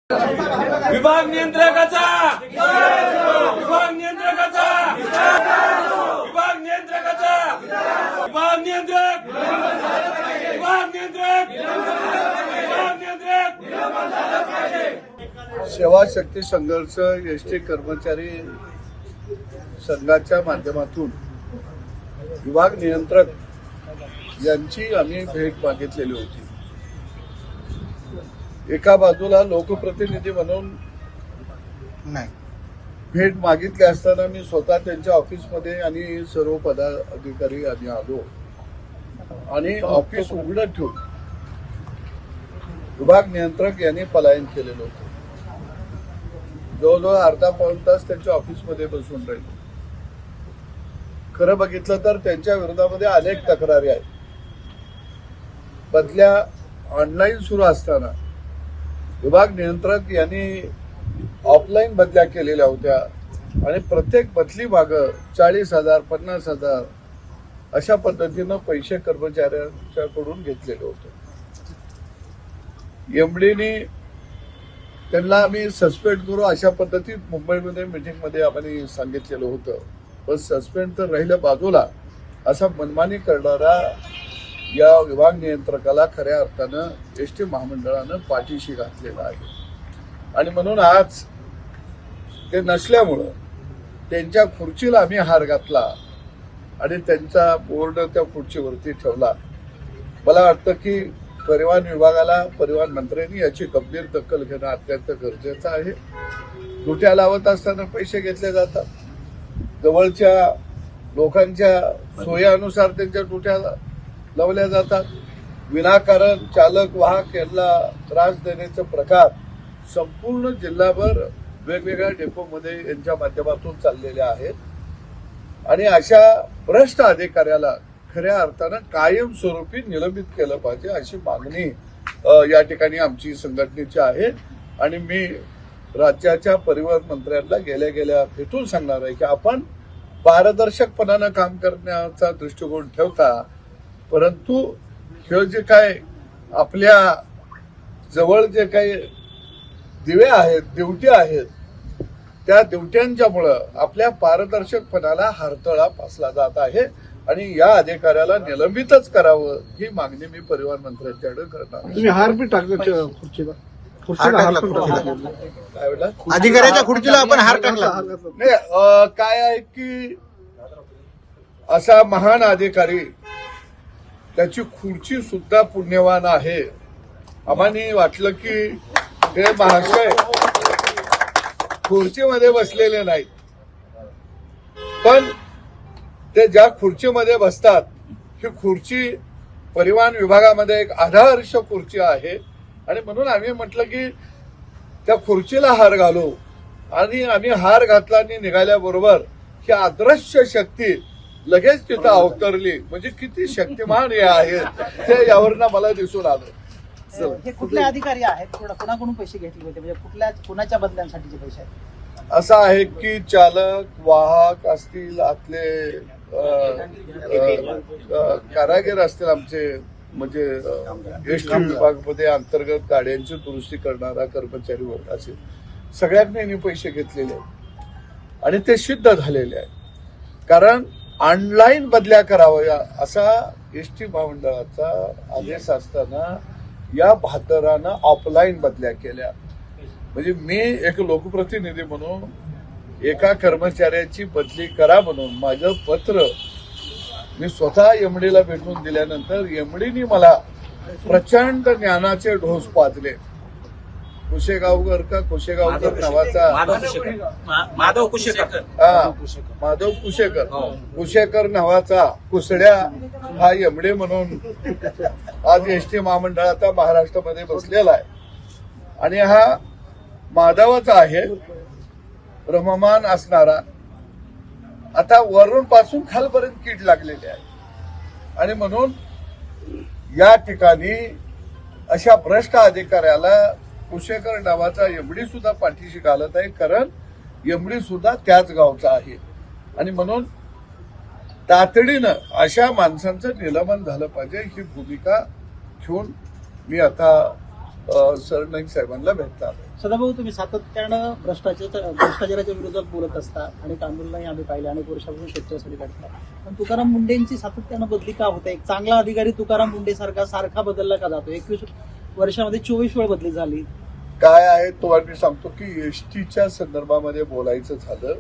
विभाग नियंत्रकाचा विभाग नियंत्रकाचा विभाग नियंत्रकाचा विभाग नियंत्रक विभाग नियंत्रक विभाग नियंत्रक सेवा शक्ती संघर्ष एसटी कर्मचारी संघाच्या माध्यमातून विभाग नियंत्रक यांची आम्ही भेट मागितलेली होती। एका बाजूला लोकप्रतिनिधी म्हणून भेट मागितली असताना मी स्वतः त्यांच्या ऑफिसमध्ये आणि सर्व पदाधिकारी आम्ही आलो आणि ऑफिस उघडं ठेवून विभाग नियंत्रक यांनी पलायन केलेलं होतं। जवळजवळ अर्धा पाऊण तास त्यांच्या ऑफिसमध्ये बसून राहिले। खरं बघितलं तर त्यांच्या विरोधामध्ये अनेक तक्रारी आहेत। बदल्या ऑनलाईन सुरू असताना विभाग नियंत्रक यांनी ऑफलाईन बदल्या केलेल्या होत्या आणि प्रत्येक बदली मागं 40,000 50,000 अशा पद्धतीनं पैसे कर्मचाऱ्यांच्याकडून घेतलेले होते। एमडीनी त्यांना आम्ही सस्पेंड करू अशा पद्धतीत मुंबईमध्ये मीटिंगमध्ये आम्हाला सांगितलेलं होतं, पण सस्पेंड तर राहिलं बाजूला, असा मनमानी करणारा या विभाग नियंत्रकाला खऱ्या अर्थानं एसटी महामंडळानं पाठीशी घातलेला आहे। आणि म्हणून आज ते नसल्यामुळं त्यांच्या खुर्चीला आम्ही हार घातला आणि त्यांचा बोर्ड त्या खुर्चीवरती ठेवला। मला वाटतं की परिवहन विभागाला परिवहन मंत्र्यांनी याची गंभीर दखल घेणं अत्यंत गरजेचं आहे। दुट्या लावत असताना पैसे घेतले जातात, जवळच्या लोकांच्या सोयीनुसार त्यांच्या दुट्या लावल्या जातात। विनाकारण चालक वाहक यांना त्रास देण्याचे प्रकार संपूर्ण जिल्हाभर वेगवेगळ्या डेपोमध्ये यांच्या माध्यमातून चाललेले आहेत आणि अशा भ्रष्ट अधिकाऱ्याला खऱ्या अर्थानं कायमस्वरूपी निलंबित केलं पाहिजे अशी मागणी या ठिकाणी आमची संघटनेची आहे। आणि मी राज्याच्या परिवहन मंत्र्यांना गेल्या भेटून सांगणार आहे की आपण पारदर्शकपणानं काम करण्याचा दृष्टिकोन ठेवता, परंतु हे जे काय आपल्या जवळ जे काही दिवे आहेत, ड्युटी आहेत, त्या ड्युट्यांच्यामुळं आपल्या पारदर्शकपणाला हरतळा फासला जात आहे आणि या अधिकाऱ्याला निलंबितच करावं ही मागणी मी परिवहन मंत्र्यांच्याकडे करणार। तुम्ही हार बी टाकले खुर्चीला, काय बेटा? अधिकाऱ्याच्या खुर्चीला आपण हार टाकला नाही, काय आहे की असा महान अधिकारी त्याची खुर्ची सुद्धा पुण्यवान आहे। आम्हाला वाटलं की हे महाशय खुर्चीमध्ये बसलेले नाहीत, पण ते ज्या खुर्चीमध्ये बसतात ही खुर्ची परिवहन विभागामध्ये एक आदर्श खुर्ची आहे आणि म्हणून आम्ही म्हटलं की त्या खुर्चीला हार घालू आणि आम्ही हार घातला आणि निघाल्याबरोबर ही अदृश्य शक्ती लगेच तिथं अवतरली। म्हणजे किती शक्तिमान हे आहेत हे यावरनं मला दिसून आलं। हे कुठले अधिकारी आहेत, कोणाकडून पैसे घेतले होते, म्हणजे कुणाच्या बदल्यांसाठीचे पैसे आहेत? असं आहे की चालक वाहक असतील, आतले कारागीर असतील, आमचे म्हणजे एसटी विभागामध्ये अंतर्गत गाड्यांची दुरुस्ती करणारा कर्मचारी वर्ग असेल, सगळ्यांनी पैसे घेतलेले आहेत आणि ते सिद्ध झालेले आहे। कारण ऑनलाईन बदल्या कराव्या असा एसटी महामंडळाचा आदेश असताना या बहादरानं ऑफलाईन बदल्या केल्या। म्हणजे मी एक लोकप्रतिनिधी म्हणून एका कर्मचाऱ्याची बदली करा म्हणून माझं पत्र मी स्वतः एमडीला भेटून दिल्यानंतर एमडीनी मला प्रचंड ज्ञानाचे ढोस पाजले। कुशेगावकर नावाचा माधव कुशेकर कुशेकर नावाचा कुसड्या हा एमडी म्हणून आज एसटी महामंडळाचा महाराष्ट्रामध्ये बसलेला आहे आणि हा माधवच आहे, रममान असणारा। आता वरून पासून खालपर्यंत कीड लागलेली आहे आणि म्हणून या ठिकाणी अशा भ्रष्ट अधिकाऱ्याला कुशेकर नावाचा एमडी सुद्धा पाठीशी घालत आहे, कारण एमडी सुद्धा त्याच गावचा आहे आणि म्हणून तातडीनं अशा माणसांचं निलंबन झालं पाहिजे ही भूमिका घेऊन मी आता सरनाईक साहेबांना भेटणार आहे। सदाभाऊ, तुम्ही सातत्यानं भ्रष्टाचाराच्या विरोधात बोलत असता आणि आंदोलनही आम्ही पाहिले अनेक वर्षापासून शेतकऱ्यासाठी करता. पण तुकाराम मुंडेंची सातत्यानं बदली का होते? एक चांगला अधिकारी तुकाराम मुंडे सारखा बदलला का जातो? 21 वर्षामध्ये 24 वेळ बदली झाली. काय आहे तुम्हाला मी सांगतो की एसटीच्या संदर्भामध्ये बोलायचं झालं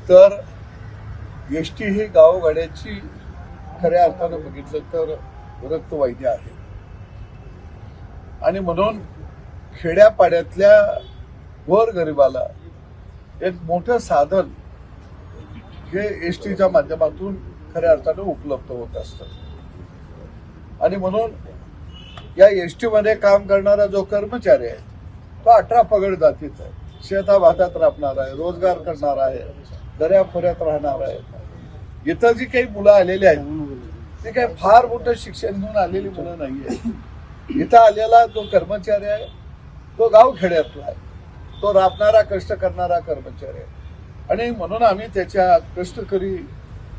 तर एसटी ही गावगाड्याची खऱ्या अर्थानं बघितलं तर रक्तवाहिनी आहे आणि म्हणून खेड्यापाड्यातल्या गोरगरिबाला एक मोठं साधन हे एसटीच्या माध्यमातून खऱ्या अर्थानं उपलब्ध होत असतं आणि म्हणून या एसटी मध्ये काम करणारा जो कर्मचारी आहे तो 18 पगड जातीचा आहे, शेताभातात राबणार आहे, रोजगार करणार आहे, दर्याखोऱ्यात राहणार आहे. इथं जी काही मुलं आलेली आहेत ते काही फार मोठं शिक्षण घेऊन आलेली मुलं नाहीये. इथं आलेला जो कर्मचारी आहे तो गावखेड्यातला आहे, तो राबणारा कष्ट करणारा कर्मचारी आहे आणि म्हणून आम्ही त्याच्या कष्टकरी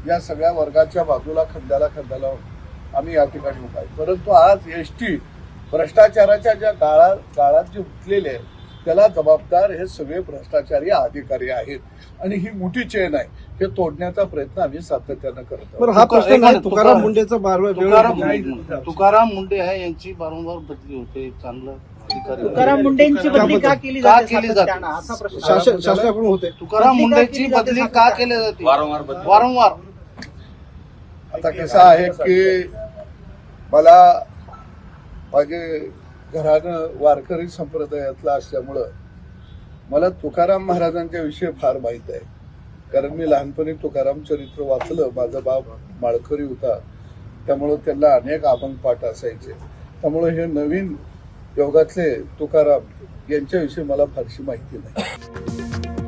या सगळ्या वर्गाच्या बाजूला खंद्याला लावून आम्ही या ठिकाणी उभा आहे. परंतु आज एसटी भ्रष्टाचाराच्या ज्या गाळात जे उठलेले आहेत त्याला जबाबदार हे सगळे भ्रष्टाचारी अधिकारी आहेत आणि ही मोठी चेन आहे. हे तोडण्याचा प्रयत्न आम्ही सातत्यानं करत बरं, आहोत. हा प्रश्न नाही तुकाराम मुंडेचा तुकाराम मुंडे आहे यांची वारंवार बदली होते. चांगलं अधिकारी तुकाराम मुंडेंची बदली का केली का जाते केली जाते? सातत्यानं? असा प्रश्न शासनाकडून होते. तुकाराम मुंडेची बदली का केली जाते वारंवार? आता कसं आहे की मला माझे घरानं वारकरी संप्रदायातला असल्यामुळं मला तुकाराम महाराजांच्या विषयी फार माहीत आहे. कारण मी लहानपणी तुकाराम चरित्र वाचलं. माझा बाप माळकरी होता त्यामुळं त्यांना अनेक अभंग पाठ असायचे. त्यामुळे हे नवीन योगातले तुकाराम यांच्याविषयी मला फारशी माहिती नाही.